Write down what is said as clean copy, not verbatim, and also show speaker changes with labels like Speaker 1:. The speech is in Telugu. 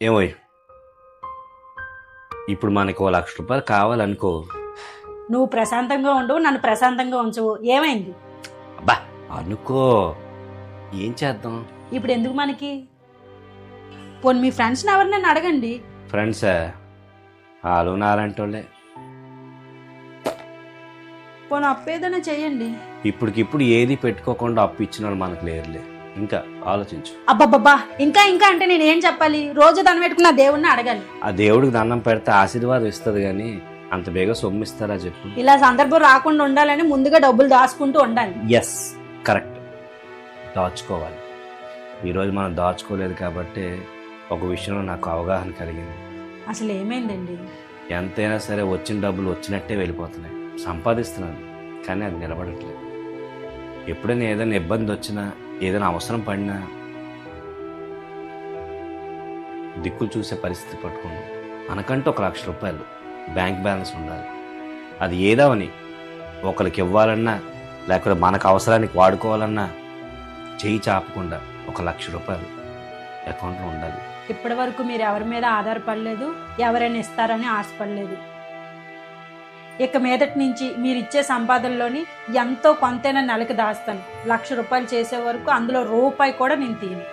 Speaker 1: ఏమోయ్, ఇప్పుడు మనకు ₹1,00,000 కావాలనుకో.
Speaker 2: నువ్వు ప్రశాంతంగా ఉండవు, నన్ను ప్రశాంతంగా ఉంచవు. ఏమైంది?
Speaker 1: అబ్బా అనుకో, ఏం చేద్దాం?
Speaker 2: ఇప్పుడు ఎందుకు మనకి? పోనీ మీ ఫ్రెండ్స్ని ఎవరినైనా అడగండి.
Speaker 1: ఫ్రెండ్సా? వాళ్ళు నాలంటోళ్ళే.
Speaker 2: పోనీ అప్పు ఏదైనా చెయ్యండి.
Speaker 1: ఇప్పటికిప్పుడు ఏది పెట్టుకోకుండా అప్పు ఇచ్చిన వాళ్ళు మనకు లేరులే. ఇంకా ఆలోచించు.
Speaker 2: అబ్బబ్బబ్బా, ఇంకా ఇంకా అంటే నేను ఏం చెప్పాలి? రోజు దండం పెట్టుకున్న దేవుణ్ణి అడగాలి.
Speaker 1: ఆ దేవుడికి దండం పెడితే ఆశీర్వాదం ఇస్తుంది, కానీ అంత బేగా సొమ్ము ఇస్తారా చెప్పు?
Speaker 2: ఇలా సందర్భం రాకుండా ఉండాలని ముందుగా డబ్బులు దాచుకుంటూ ఉండాలి.
Speaker 1: Yes, correct. దాచుకోవాలి. ఈరోజు మనం దాచుకోలేదు కాబట్టి ఒక విషయంలో నాకు అవగాహన కలిగింది.
Speaker 2: అసలు ఏమైందండి?
Speaker 1: ఎంతైనా సరే వచ్చిన డబ్బులు వచ్చినట్టే వెళ్ళిపోతున్నాయి. సంపాదిస్తున్నాను కానీ అది నిలబడట్లేదు. ఎప్పుడైనా ఏదైనా ఇబ్బంది వచ్చినా, ఏదైనా అవసరం పడినా దిక్కులు చూసే పరిస్థితి పట్టుకున్నాం. మనకంటూ ₹1,00,000 బ్యాంక్ బ్యాలెన్స్ ఉండాలి. అది ఏదావని ఒకరికి ఇవ్వాలన్నా లేకపోతే మనకు అవసరానికి వాడుకోవాలన్నా చేయి చాపకుండా ₹1,00,000 అకౌంట్లో ఉండాలి.
Speaker 2: ఇప్పటి వరకు మీరు ఎవరి మీద ఆధారపడలేదు, ఎవరైనా ఇస్తారని ఆశపడలేదు. ఇక మీదటి నుంచి మీరు ఇచ్చే సంపాదనలోని ఎంతో కొంతైనా నెలకు దాస్తాను. ₹1,00,000 చేసే వరకు అందులో రూపాయి కూడా నేను తీయను.